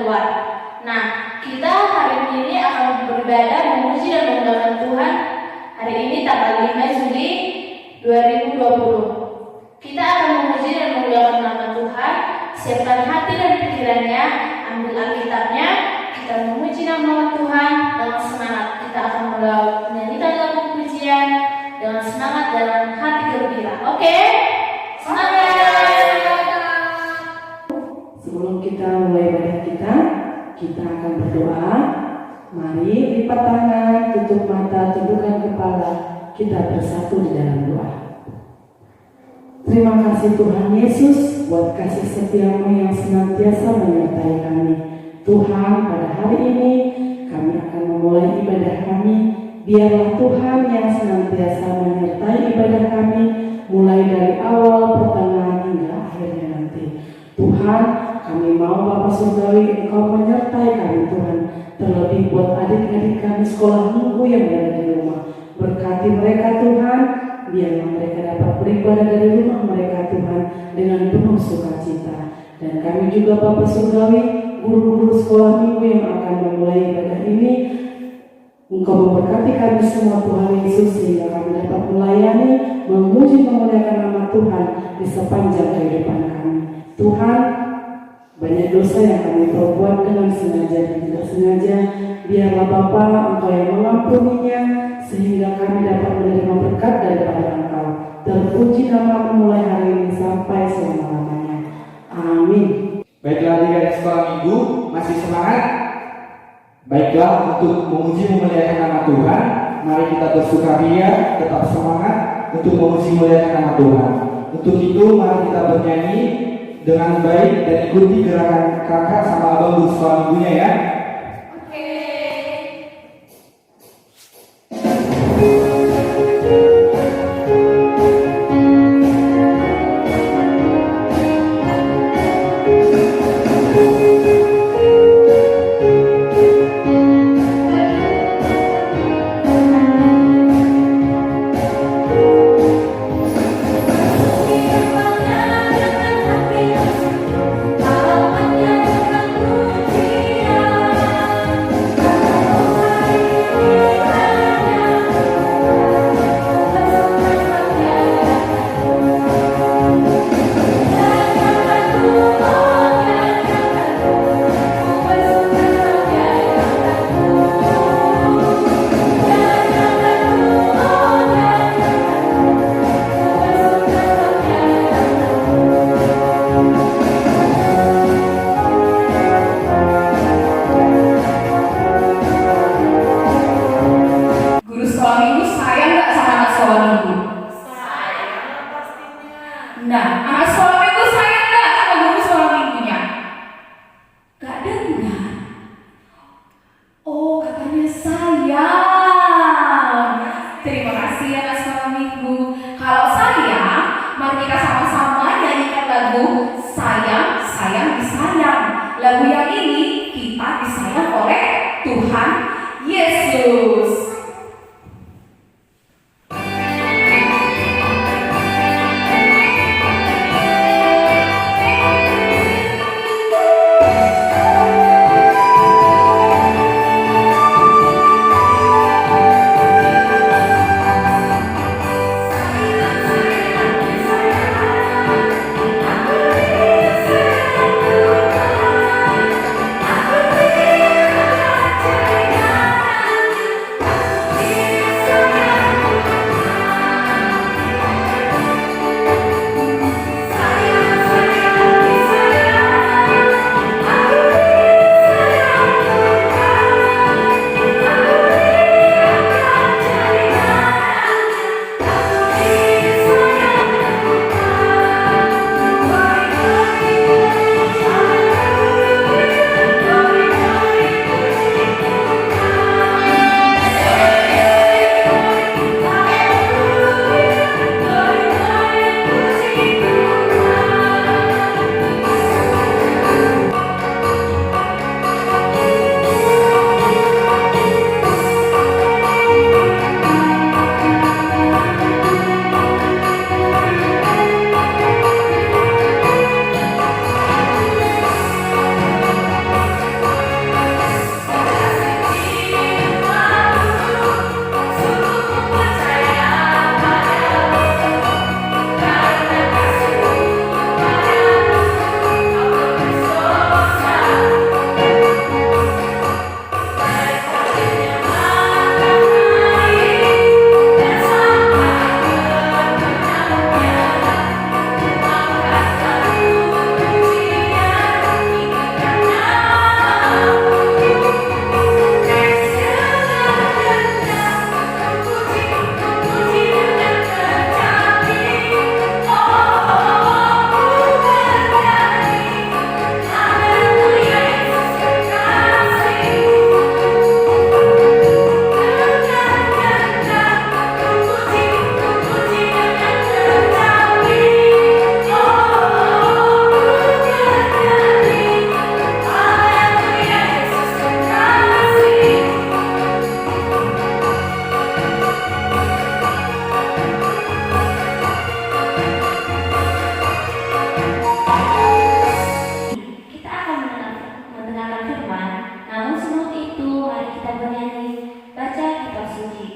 luar. Nah, kita hari ini akan beribadah memuji dan memuliakan Tuhan. Hari ini tanggal 5 Juli 2020. Kita akan memuji dan memuliakan nama Tuhan. Siapkan hati dan pikirannya, ambil Alkitabnya, kita memuji nama Tuhan dengan semangat. Kita akan menyanyikan lagu pujian dengan semangat dan hati gembira. Oke? Semangat! Sebelum kita mulai ibadah kita akan berdoa. Mari lipat tangan, tutup mata, tundukkan kepala. Kita bersatu di dalam doa. Terima kasih Tuhan Yesus buat kasih setiamu yang senantiasa menyertai kami. Tuhan, pada hari ini kami akan memulai ibadah kami. Biarlah Tuhan yang senantiasa menyertai ibadah kami, mulai dari awal, pertengahan hingga akhirnya nanti. Tuhan, kami mau Bapa Surgawi Engkau menyertai kami Tuhan. Terlebih buat adik-adik kami sekolah minggu yang berada di rumah. Berkati mereka Tuhan, biarlah mereka dapat beribadah dari rumah mereka Tuhan dengan penuh sukacita. Dan kami juga Bapa Surgawi, guru-guru sekolah minggu yang akan memulai ibadah ini, Engkau memberkati kami semua Tuhan Yesus, sehingga kami dapat melayani, memuji, memuliakan nama Tuhan di sepanjang kehidupan kami. Tuhan, banyak dosa yang kami perbuat dengan sengaja dan tidak sengaja. Biarlah Bapa Engkau yang mengampuninya, sehingga kami dapat menerima berkat daripada Engkau. Terpuji nama mulai hari ini sampai selama-lamanya. Amin. Baiklah adik-adik sekolah minggu, masih semangat? Baiklah, untuk memuji memuliakan nama Tuhan, mari kita bersukaria, tetap semangat untuk memuji memuliakan nama Tuhan. Untuk itu mari kita bernyanyi dengan baik dan ikuti gerakan kakak sama abang guru sekolah minggunya ya. Lagu yang ini kita disayang oleh Tuhan Yesus. Aku firman. Namun sebelum itu, mari kita bernyanyi, baca kitab suci.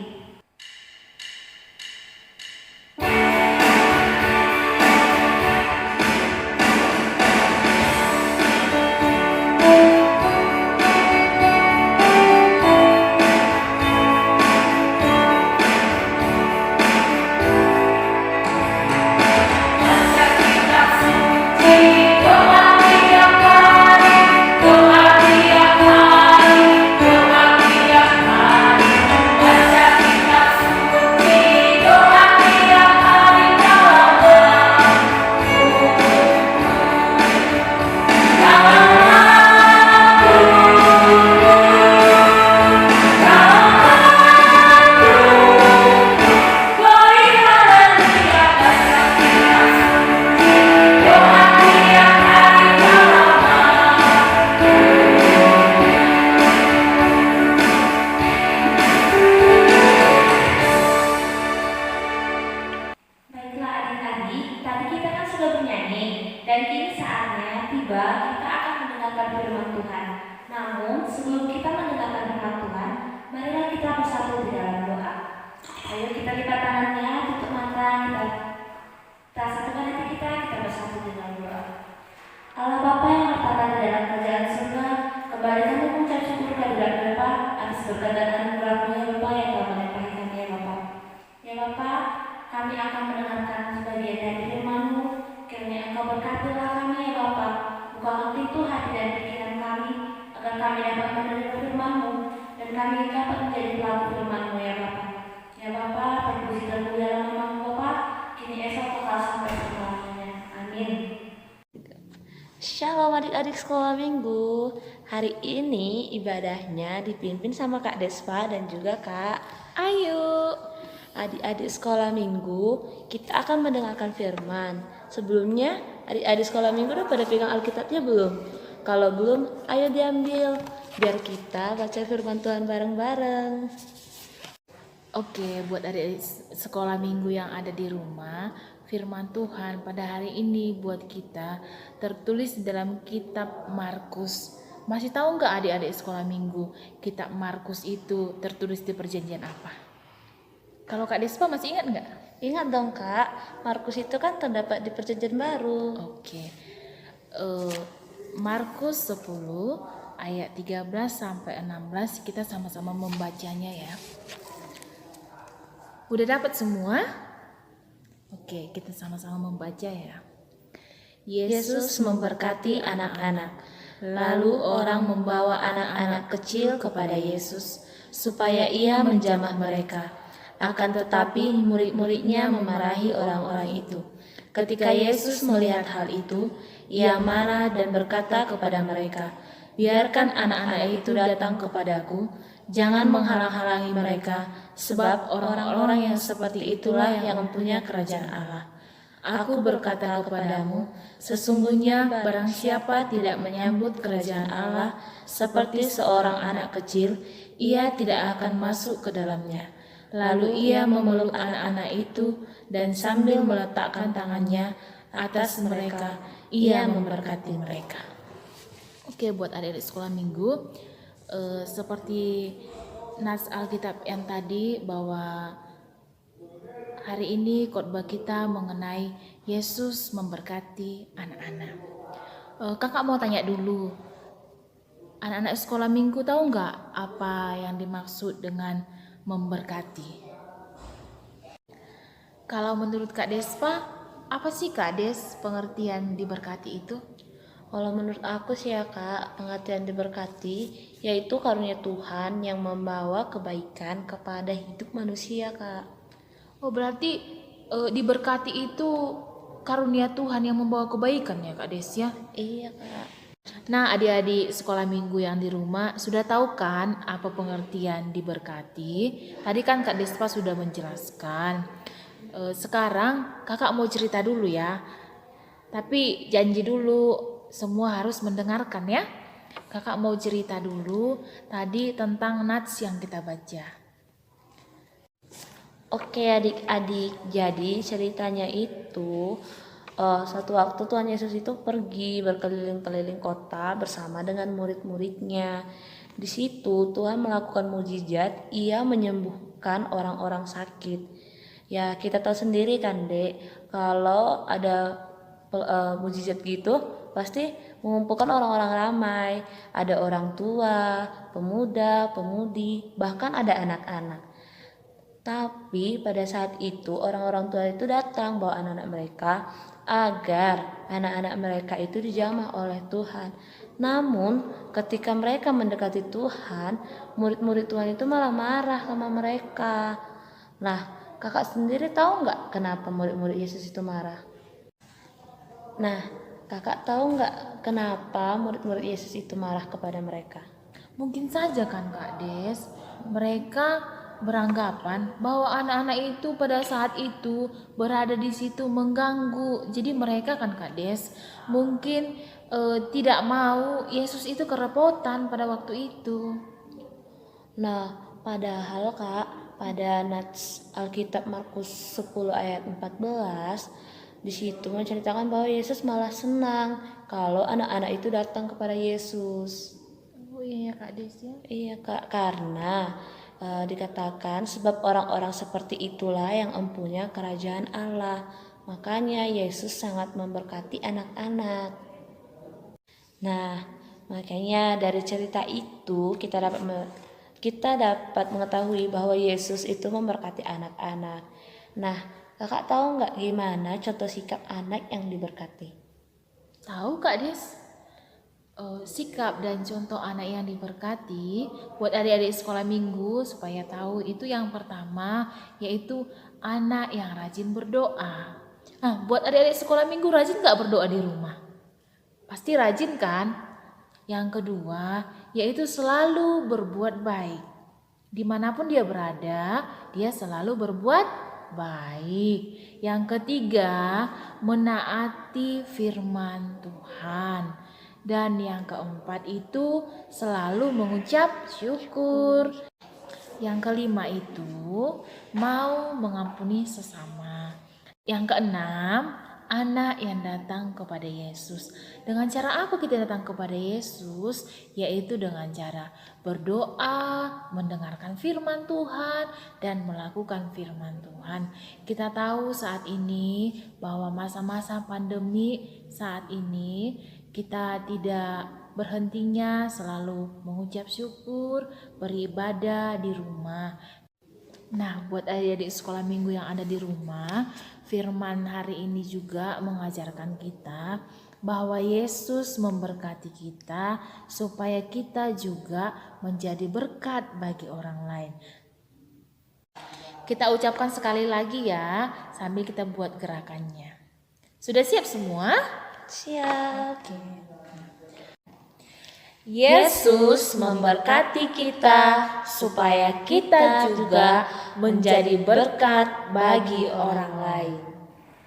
Baiklah adik-adik, tadi kita kan sudah bernyanyi dan kini saatnya tiba kita akan mendengarkan firman Tuhan. Namun sebelum kita mendengarkan firman Tuhan, marilah kita bersatu di dalam doa. Ayo kita lipat tangannya, tutup mata, kita satukan hati kita bersatu di dalam doa. Allah Bapa yang bertata di dalam kerajaan surga, kembali kami mengucap syukur kehadirat Bapa atas berkat dan anugerah-Mu ya Bapa yang telah melimpahi kami ya Bapa. Ya Bapa, kami akan mendengarkan sebagian dari firman-Mu. Kiranya Engkau berkatilah kami ya Bapa. Bukakan pintu hati dan pikiran kami, agar kami dapat menerima firman-Mu dan kami dapat menjadi pelaku firman-Mu ya Bapa. Ya Bapa, terpuji terpuji dalam nama-Mu Bapa, kini esok kekal sampai selamanya. Amin. Shalom adik-adik sekolah minggu. Hari ini ibadahnya dipimpin sama Kak Despa dan juga Kak Ayu. Adik-adik sekolah minggu, kita akan mendengarkan firman. Sebelumnya, adik-adik sekolah minggu udah pada pegang Alkitabnya belum? Kalau belum, ayo diambil biar kita baca firman Tuhan bareng-bareng. Oke, buat adik-adik sekolah minggu yang ada di rumah, firman Tuhan pada hari ini buat kita tertulis di dalam kitab Markus. Masih tahu nggak adik-adik sekolah minggu, kitab Markus itu tertulis di perjanjian apa? Kalau Kak Despa masih ingat nggak? Ingat dong Kak, Markus itu kan terdapat di perjanjian baru. Oke. Markus 10 ayat 13 sampai 16 kita sama-sama membacanya ya. Udah dapat semua? Oke, kita sama-sama membaca ya. Yesus memberkati anak-anak. Lalu orang membawa anak-anak kecil kepada Yesus supaya ia menjamah mereka. Akan tetapi murid-muridnya memarahi orang-orang itu. Ketika Yesus melihat hal itu, ia marah dan berkata kepada mereka, "Biarkan anak-anak itu datang kepadaku, jangan menghalang-halangi mereka, sebab orang-orang yang seperti itulah yang mempunyai kerajaan Allah. Aku berkata kepadamu, sesungguhnya barang siapa tidak menyambut kerajaan Allah seperti seorang anak kecil, ia tidak akan masuk ke dalamnya." Lalu ia memeluk anak-anak itu dan sambil meletakkan tangannya atas mereka, ia memberkati mereka. Oke, buat adik-adik sekolah minggu, seperti nas Alkitab yang tadi, bahwa hari ini khotbah kita mengenai Yesus memberkati anak-anak. Kakak mau tanya dulu, anak-anak sekolah minggu tahu nggak apa yang dimaksud dengan memberkati? Kalau menurut Kak Despa, apa sih Kak Des pengertian diberkati itu? Kalau menurut aku sih ya Kak, pengertian diberkati yaitu karunia Tuhan yang membawa kebaikan kepada hidup manusia Kak. Oh, berarti diberkati itu karunia Tuhan yang membawa kebaikan ya Kak Des ya? Iya Kak. Nah, adik-adik sekolah minggu yang di rumah sudah tahu kan apa pengertian diberkati? Tadi kan Kak Despa sudah menjelaskan. Sekarang kakak mau cerita dulu ya. Tapi janji dulu semua harus mendengarkan ya. Kakak mau cerita dulu tadi tentang nats yang kita baca. Oke adik-adik, jadi ceritanya itu Suatu waktu Tuhan Yesus itu pergi berkeliling-keliling kota bersama dengan murid-muridnya. Di situ Tuhan melakukan mujizat, ia menyembuhkan orang-orang sakit. Ya kita tahu sendiri kan Dek, kalau ada mujizat gitu pasti mengumpulkan orang-orang ramai. Ada orang tua, pemuda, pemudi, bahkan ada anak-anak. Tapi pada saat itu orang-orang tua itu datang bawa anak-anak mereka agar anak-anak mereka itu dijamah oleh Tuhan. Namun ketika mereka mendekati Tuhan, murid-murid Tuhan itu malah marah sama mereka. Nah, kakak sendiri tahu nggak kenapa murid-murid Yesus itu marah? Nah, kakak tahu nggak kenapa murid-murid Yesus itu marah kepada mereka? Mungkin saja kan Kak Des, mereka beranggapan bahwa anak-anak itu pada saat itu berada di situ mengganggu. Jadi mereka kan Kak Des mungkin tidak mau Yesus itu kerepotan pada waktu itu. Nah, padahal Kak, pada nats Alkitab Markus 10 ayat 14, di situ menceritakan bahwa Yesus malah senang kalau anak-anak itu datang kepada Yesus. Oh iya Kak Des ya. Iya Kak, karena dikatakan sebab orang-orang seperti itulah yang empunya kerajaan Allah. Makanya Yesus sangat memberkati anak-anak. Nah, makanya dari cerita itu kita dapat mengetahui bahwa Yesus itu memberkati anak-anak. Nah, kakak tahu nggak gimana contoh sikap anak yang diberkati? Tahu Kak Des? Sikap dan contoh anak yang diberkati buat adik-adik sekolah minggu supaya tahu itu yang pertama yaitu anak yang rajin berdoa. Nah, buat adik-adik sekolah minggu rajin nggak berdoa di rumah? Pasti rajin kan? Yang kedua yaitu selalu berbuat baik. Dimanapun dia berada, dia selalu berbuat baik. Yang ketiga, menaati firman Tuhan. Dan yang keempat itu selalu mengucap syukur. Yang kelima itu mau mengampuni sesama. Yang keenam, anak yang datang kepada Yesus. Dengan cara apa kita datang kepada Yesus? Yaitu dengan cara berdoa, mendengarkan firman Tuhan, dan melakukan firman Tuhan. Kita tahu saat ini bahwa masa-masa pandemi saat ini kita tidak berhentinya selalu mengucap syukur, beribadah di rumah. Nah, buat adik-adik sekolah minggu yang ada di rumah, firman hari ini juga mengajarkan kita bahwa Yesus memberkati kita supaya kita juga menjadi berkat bagi orang lain. Kita ucapkan sekali lagi ya, sambil kita buat gerakannya. Sudah siap semua? Siap. Yesus memberkati kita supaya kita juga menjadi berkat bagi orang lain.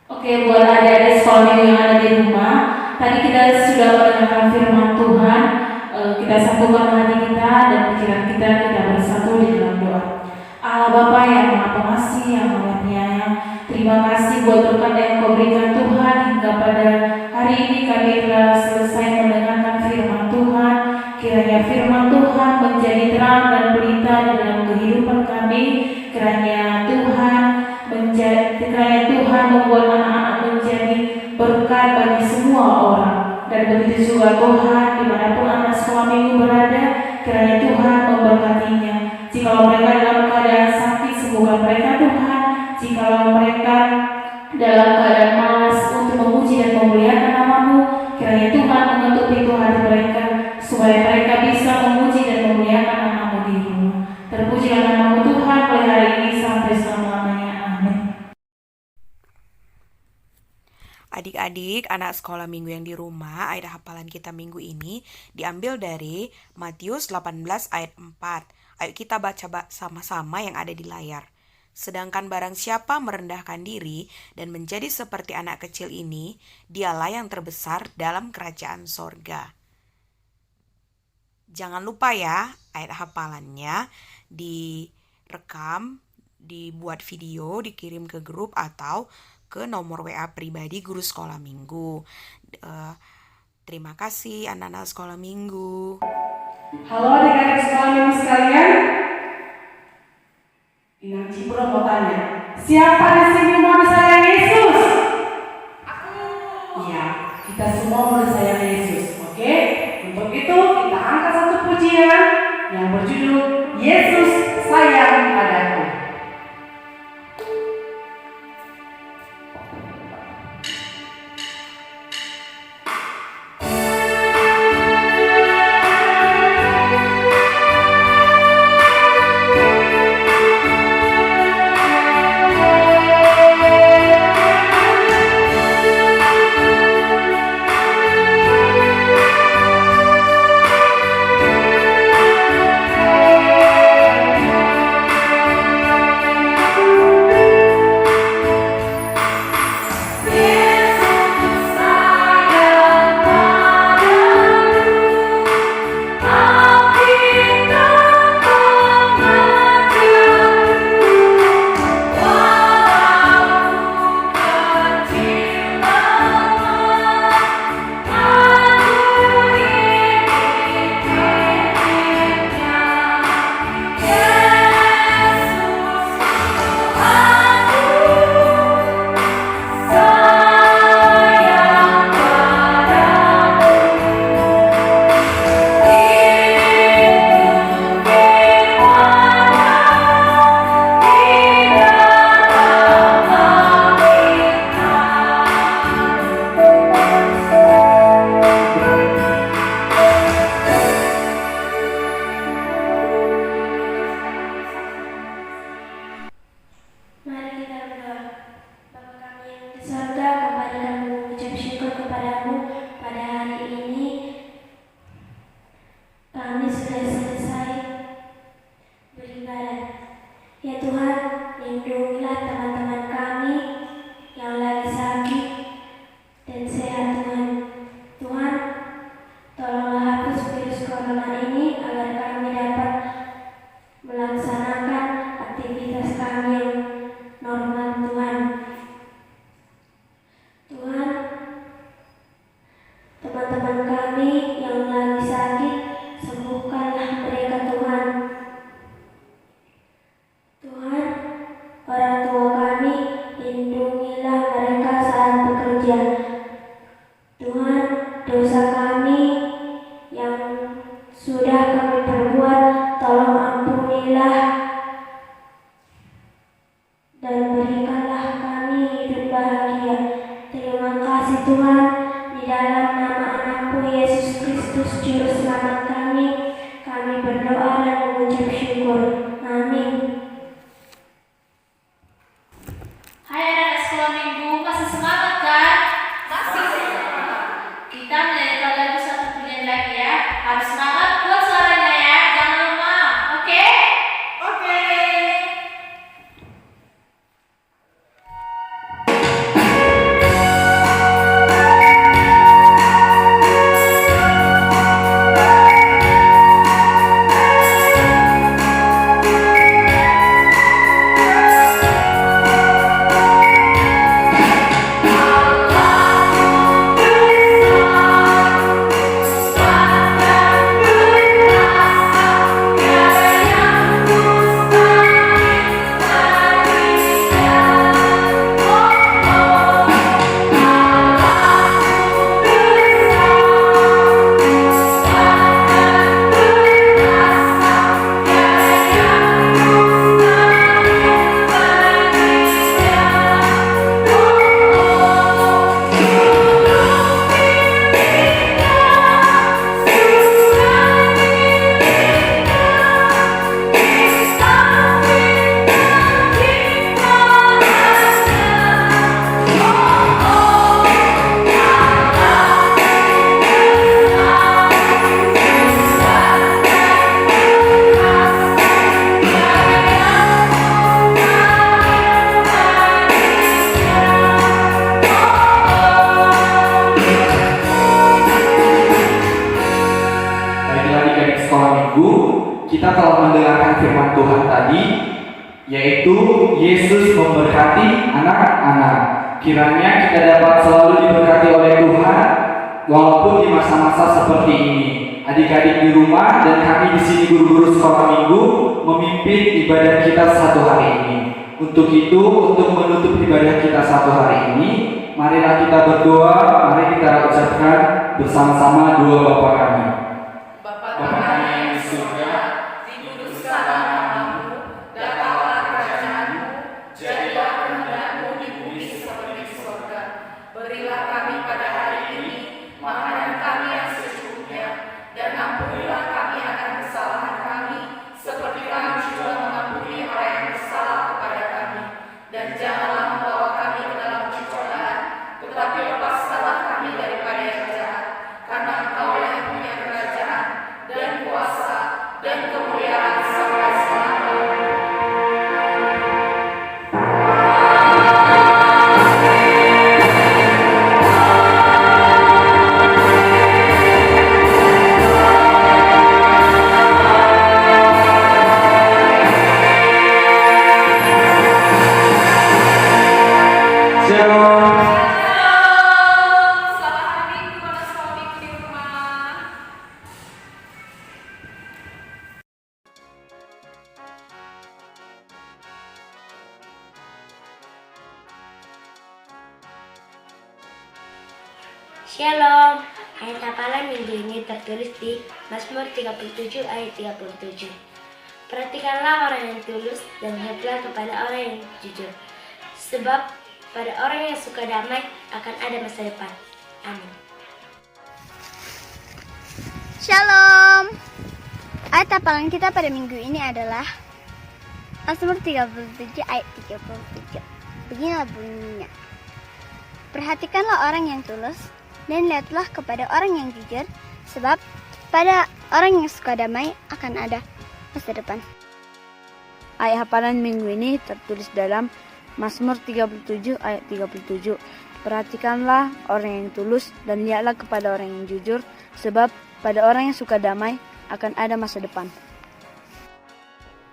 Oke, buat adik-adik sekolah minggu yang ada di rumah, tadi kita sudah mendengarkan firman Tuhan. Kita satukan hati kita dan pikiran kita bersatu di dalam doa. Allah Bapa yang Maha Pengasih, yang Maha Penyayang, terima kasih buat berkat yang Kau berikan Tuhan hingga pada hari ini kami telah selesai mendengarkan firman Tuhan. Kiranya firman Tuhan menjadi terang dan pelita di dalam kehidupan kami. Kiranya Tuhan membuat anak-anak menjadi berkat bagi semua orang. Dan begitu juga Tuhan, dimanapun anak sekolah minggu berada, kiranya Tuhan memberkatinya. Jikalau mereka dalam keadaan sakit, sembuhkan mereka Tuhan. Jikalau mereka dalam keadaan malas untuk memuji dan memuliakan nama-Mu, kiranya Tuhan mengetuk pintu hati mereka, supaya mereka bisa memuji dan memuliakan nama-Mu di rumah. Terpujilah nama-Mu Tuhan mulai hari ini sampai selama-lamanya. Amin. Adik-adik, anak sekolah minggu yang di rumah, ayat hafalan kita minggu ini diambil dari Matius 18 ayat 4. Ayo kita baca sama-sama yang ada di layar. Sedangkan barang siapa merendahkan diri dan menjadi seperti anak kecil ini, dialah yang terbesar dalam kerajaan sorga. Jangan lupa ya, ayat hafalannya direkam, dibuat video, dikirim ke grup, atau ke nomor WA pribadi guru sekolah minggu. Terima kasih anak-anak sekolah minggu. Halo adik-adik sekolah minggu sekalian. Inang Cipro mau tanya, siapa di sini mau disayang Yesus? Aku. Iya, kita semua mau disayang Yesus. Oke? Untuk itu kita angkat satu pujian yang berjudul Yesus sayang padaku. kita telah mendengarkan firman Tuhan tadi, yaitu Yesus memberkati anak-anak. kiranya kita dapat selalu diberkati oleh Tuhan walaupun di masa-masa seperti ini. Adik-adik di rumah dan kami di sini guru-guru sekolah minggu memimpin ibadah kita satu hari ini. Untuk itu, untuk menutup ibadah kita satu hari ini, marilah kita berdoa, mari kita ucapkan bersama-sama doa Bapa kami. Bapa kami yang di surga, dikuduskanlah namamu, datanglah kerajaanmu, jadilah kehendakmu di bumi seperti di surga. Berilah kami pada hari ini makanan kami yang secukupnya, dan ampunilah kami akan kesalahan kami, seperti kami juga mengampuni orang yang bersalah kepada kami. Dan janganlah membawa kami ke dalam pencobaan, tetapi lepaskanlah kami daripada yang jahat. Karena Engkau yang punya kerajaan, dan kuasa, dan kemuliaan sampai selamanya. Shalom. Selamat hari Minggu, anak sekolah minggu di rumah. Shalom, ayat hafalan minggu ini tertulis di Mazmur 37 ayat 37. Perhatikanlah orang yang tulus dan lihatlah kepada orang yang jujur. Sebab pada orang yang suka damai akan ada masa depan. Amin. Shalom. Ayat hafalan kita pada minggu ini adalah Mazmur 37 ayat 37. Beginilah bunyinya. Perhatikanlah orang yang tulus dan lihatlah kepada orang yang jujur, sebab pada orang yang suka damai akan ada masa depan. Ayat hafalan minggu ini tertulis dalam Mazmur 37 ayat 37. Perhatikanlah orang yang tulus dan lihatlah kepada orang yang jujur, sebab pada orang yang suka damai akan ada masa depan.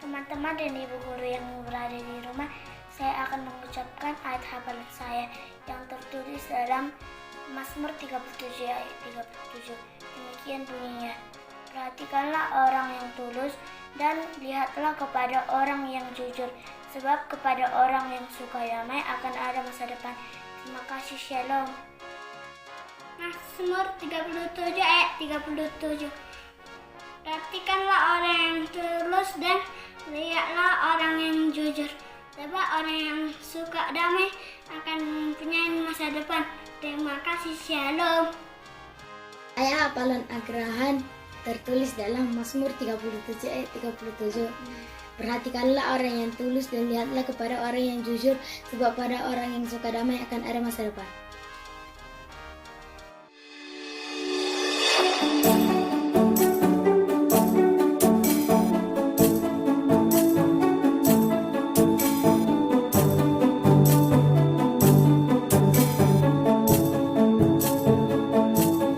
Teman-teman dan ibu guru yang berada di rumah, saya akan mengucapkan ayat hafalan saya yang tertulis dalam Mazmur 37 ayat 37. Demikian bunyinya. Perhatikanlah orang yang tulus dan lihatlah kepada orang yang jujur, sebab kepada orang yang suka damai akan ada masa depan. Terima kasih, shalom. Mazmur 37 ayat 37. Perhatikanlah orang yang tulus dan lihatlah orang yang jujur, sebab orang yang suka damai akan mempunyai masa depan. Terima kasih, shalom. Ayat hafalan Agrahan tertulis dalam Mazmur 37 ayat 37. Perhatikanlah orang yang tulus dan lihatlah kepada orang yang jujur, sebab pada orang yang suka damai akan ada masa depan.